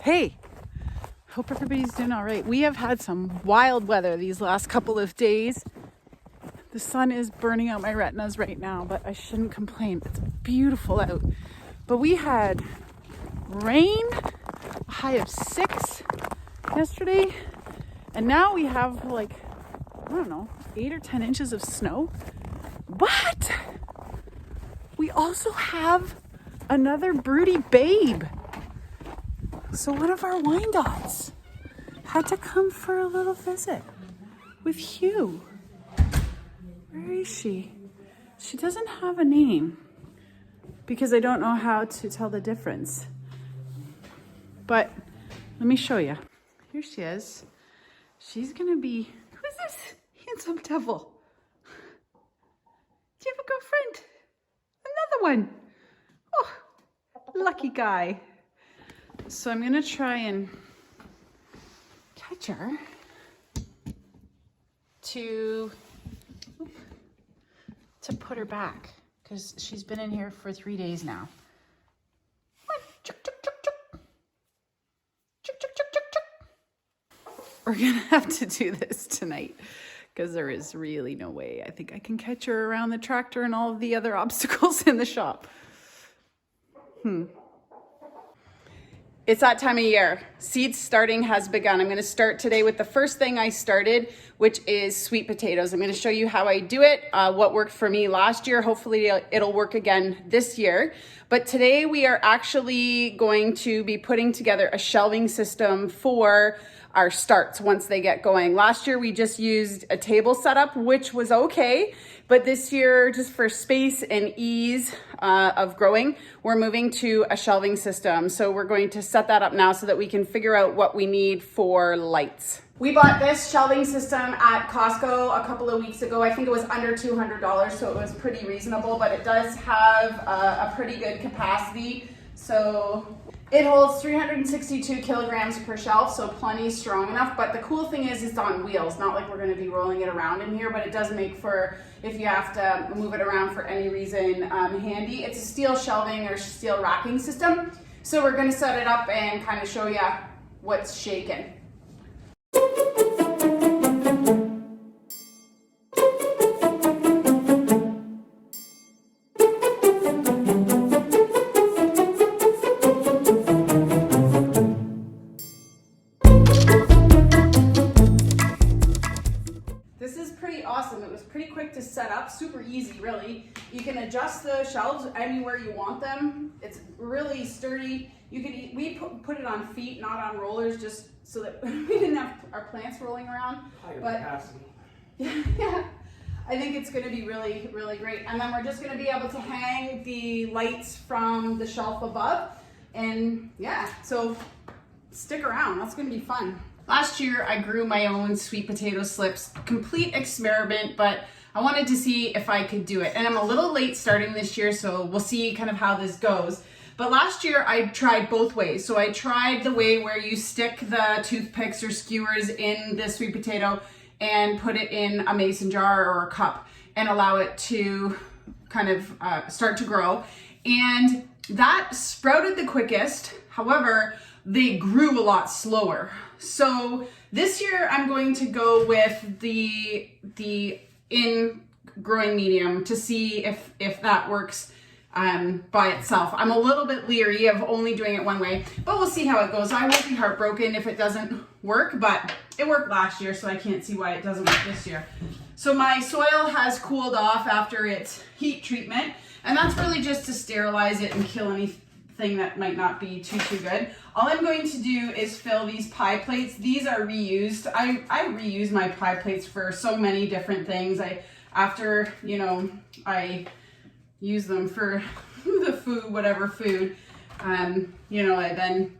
Hey, hope everybody's doing all right. We have had some wild weather these last couple of days. The sun is burning out my retinas right now, but I shouldn't complain. It's beautiful out. But we had rain, a high of 6 yesterday, and now we have like, I don't know, 8 or 10 inches of snow. But we also have another broody babe. So one of our Wyandottes had to come for a little visit with Hugh. Where is she? She doesn't have a name because I don't know how to tell the difference. But let me show you. Here she is. She's gonna be, who's this handsome devil? Do you have a girlfriend? Another one. Oh, lucky guy. So I'm gonna try and catch her to put her back because she's been in here for 3 days now. We're gonna have to do this tonight because there is really no way I think I can catch her around the tractor and all of the other obstacles in the shop. It's that time of year. Seed starting has begun. I'm gonna start today with the first thing I started, which is sweet potatoes. I'm gonna show you how I do it, what worked for me last year. Hopefully it'll work again this year. But today we are actually going to be putting together a shelving system for our starts once they get going. Last year we just used a table setup, which was okay. But this year, just for space and ease of growing, we're moving to a shelving system. So we're going to set that up now so that we can figure out what we need for lights. We bought this shelving system at Costco a couple of weeks ago. I think it was under $200, so it was pretty reasonable, but it does have a pretty good capacity. So it holds 362 kilograms per shelf, so plenty strong enough. But the cool thing is it's on wheels, not like we're gonna be rolling it around in here, but it does make for, if you have to move it around for any reason, handy. It's a steel shelving or steel racking system. So we're gonna set it up and kind of show you what's shaking. Awesome. It was pretty quick to set up, super easy really. You can adjust the shelves anywhere you want them. It's really sturdy. We put it on feet, not on rollers, just so that we didn't have our plants rolling around. Higher capacity. Yeah, I think it's going to be really, really great. And then we're just going to be able to hang the lights from the shelf above. And yeah, so stick around. That's going to be fun. Last year, I grew my own sweet potato slips, complete experiment, but I wanted to see if I could do it. And I'm a little late starting this year, so we'll see kind of how this goes. But last year, I tried both ways. So I tried the way where you stick the toothpicks or skewers in the sweet potato and put it in a mason jar or a cup and allow it to kind of start to grow. And that sprouted the quickest. However, they grew a lot slower. So this year I'm going to go with the in growing medium to see if that works by itself. I'm a little bit leery of only doing it one way, but we'll see how it goes. I won't be heartbroken if it doesn't work, but it worked last year, so I can't see why it doesn't work this year. So my soil has cooled off after its heat treatment, and that's really just to sterilize it and kill anything that might not be too good. All I'm going to do is fill these pie plates. These are reused. I reuse my pie plates for so many different things. After I use them for the food, whatever food, I then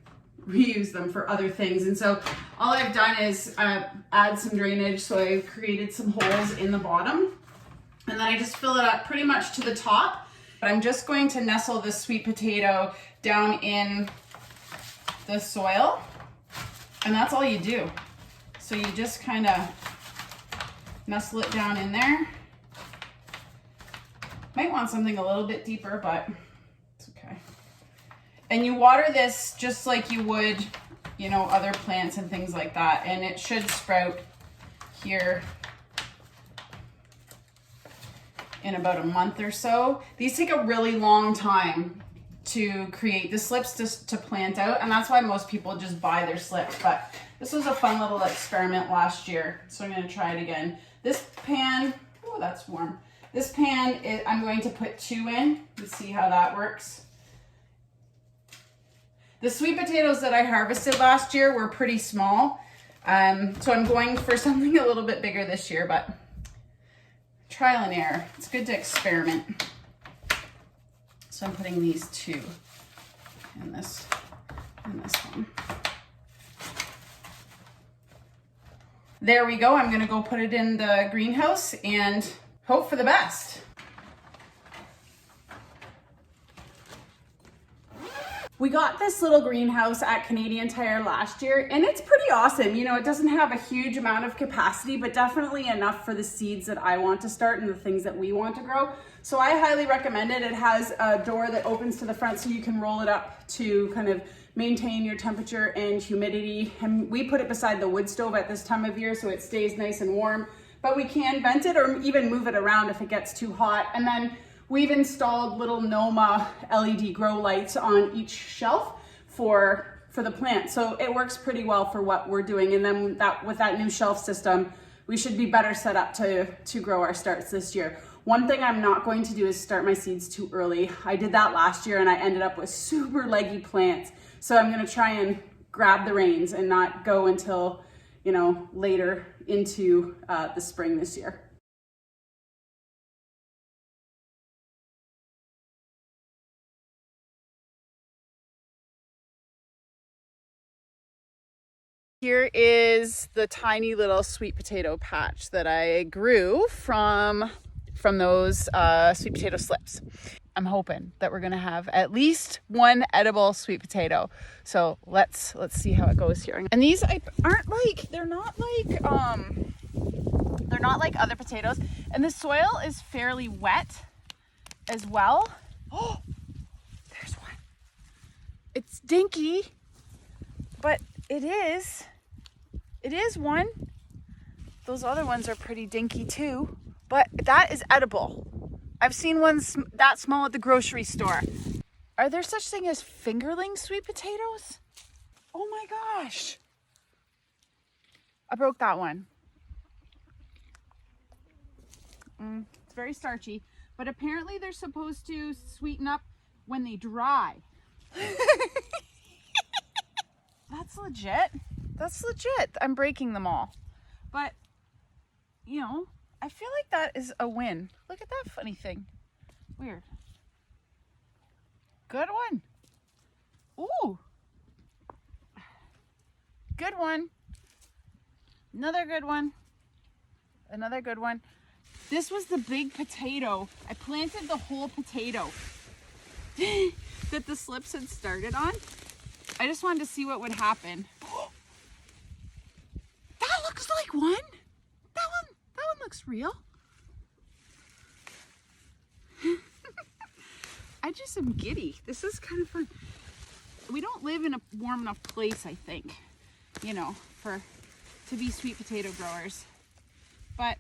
reuse them for other things. And so all I've done is add some drainage. So I've created some holes in the bottom, and then I just fill it up pretty much to the top. I'm just going to nestle this sweet potato down in the soil, and that's all you do. So you just kind of nestle it down in there. Might want something a little bit deeper, but it's okay. And you water this just like you would you know, other plants and things like that. And it should sprout here in about a month or so. These take a really long time to create. The slips to plant out, and that's why most people just buy their slips. But this was a fun little experiment last year, so I'm going to try it again. This pan, oh, that's warm. This pan, I'm going to put 2 in. Let's see how that works. The sweet potatoes that I harvested last year were pretty small, so I'm going for something a little bit bigger this year, but trial and error. It's good to experiment. So I'm putting these 2 in this one. There we go. I'm gonna go put it in the greenhouse and hope for the best. We got this little greenhouse at Canadian Tire last year, and it's pretty awesome. You know, it doesn't have a huge amount of capacity, but definitely enough for the seeds that I want to start and the things that we want to grow. So I highly recommend it. It has a door that opens to the front so you can roll it up to kind of maintain your temperature and humidity. And we put it beside the wood stove at this time of year so it stays nice and warm, but we can vent it or even move it around if it gets too hot. And then we've installed little Noma LED grow lights on each shelf for the plant. So it works pretty well for what we're doing. And then with that new shelf system, we should be better set up to grow our starts this year. One thing I'm not going to do is start my seeds too early. I did that last year and I ended up with super leggy plants. So I'm gonna try and grab the reins and not go until, you know, later into the spring this year. Here is the tiny little sweet potato patch that I grew from those sweet potato slips. I'm hoping that we're gonna have at least one edible sweet potato. So let's see how it goes here. And these aren't like, they're not like other potatoes. And the soil is fairly wet as well. Oh, there's one. It's dinky, but it is one. Those other ones are pretty dinky too, but that is edible. I've seen ones that small at the grocery store. Are there such thing as fingerling sweet potatoes? Oh my gosh. I broke that one. It's very starchy, but apparently they're supposed to sweeten up when they dry. That's legit. That's legit. I'm breaking them all. But, you know, I feel like that is a win. Look at that funny thing. Weird. Good one. Ooh. Good one. Another good one. Another good one. This was the big potato. I planted the whole potato that the slips had started on. I just wanted to see what would happen. That looks like one. That one looks real. I just am giddy. This is kind of fun. We don't live in a warm enough place, I think, you know, to be sweet potato growers. But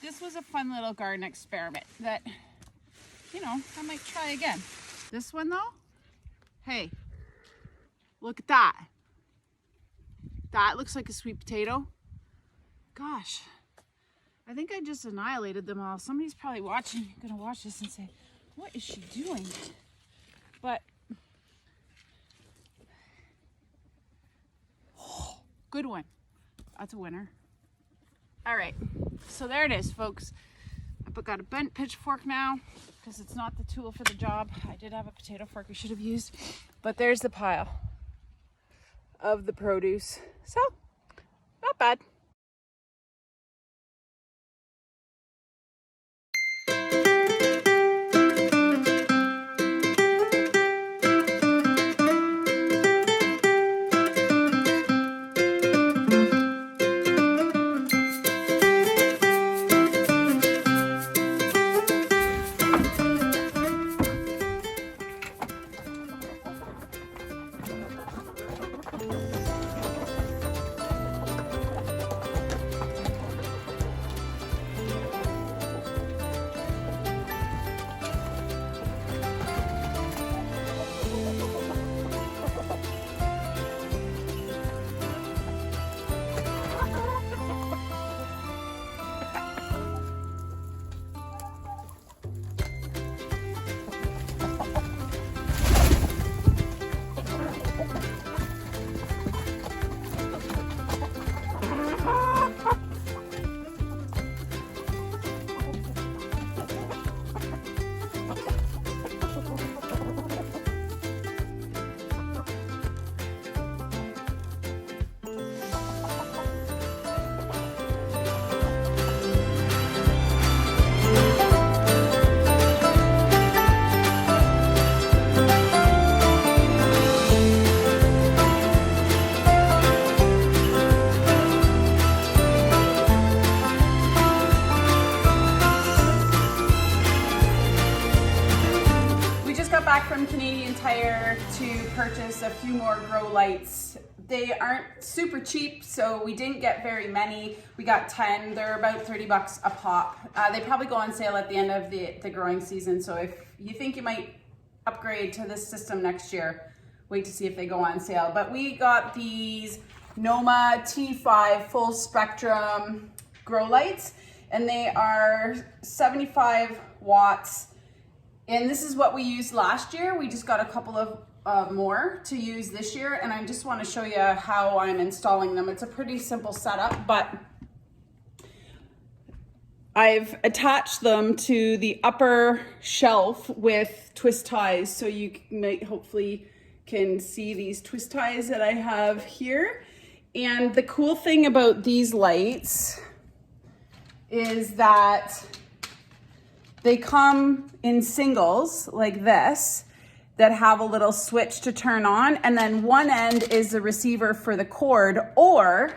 this was a fun little garden experiment that, you know, I might try again. This one though, hey, look at that. That looks like a sweet potato. Gosh, I think I just annihilated them all. Somebody's probably gonna watch this and say, what is she doing? But, oh, good one. That's a winner. All right, so there it is, folks. I've got a bent pitchfork now because it's not the tool for the job. I did have a potato fork I should have used, but there's the pile of the produce. So, not bad. Back from Canadian Tire to purchase a few more grow lights. They aren't super cheap, so we didn't get very many. We got 10. They're about 30 bucks a pop. They probably go on sale at the end of the growing season, so if you think you might upgrade to this system next year, wait to see if they go on sale. But we got these Noma T5 full spectrum grow lights, and they are 75 watts. And this is what we used last year. We just got a couple of more to use this year. And I just want to show you how I'm installing them. It's a pretty simple setup, but I've attached them to the upper shelf with twist ties. So you might hopefully can see these twist ties that I have here. And the cool thing about these lights is that they come in singles like this that have a little switch to turn on, and then one end is the receiver for the cord or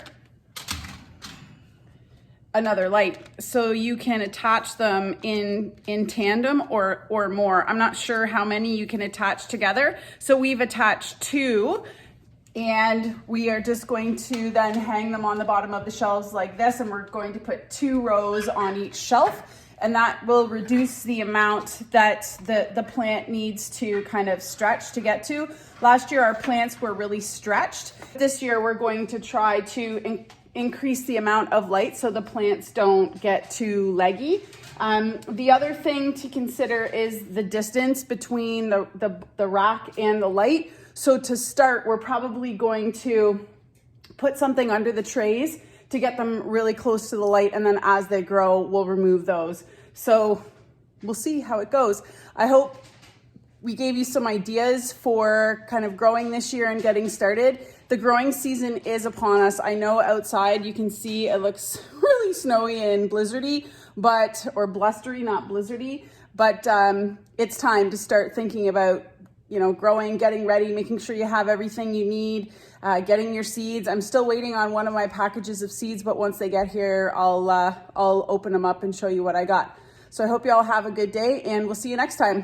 another light. So you can attach them in tandem or more. I'm not sure how many you can attach together. So we've attached 2, and we are just going to then hang them on the bottom of the shelves like this, and we're going to put 2 rows on each shelf. And that will reduce the amount that the plant needs to kind of stretch to get to. Last year, our plants were really stretched. This year, we're going to try to increase the amount of light so the plants don't get too leggy. The other thing to consider is the distance between the rack and the light. So to start, we're probably going to put something under the trays to get them really close to the light, and then as they grow, we'll remove those. So we'll see how it goes. I hope we gave you some ideas for kind of growing this year and getting started. The growing season is upon us. I know outside you can see it looks really snowy and blizzardy, or blustery, not blizzardy, but it's time to start thinking about, you know, growing, getting ready, making sure you have everything you need, getting your seeds. I'm still waiting on one of my packages of seeds, but once they get here, I'll open them up and show you what I got. So I hope you all have a good day, and we'll see you next time.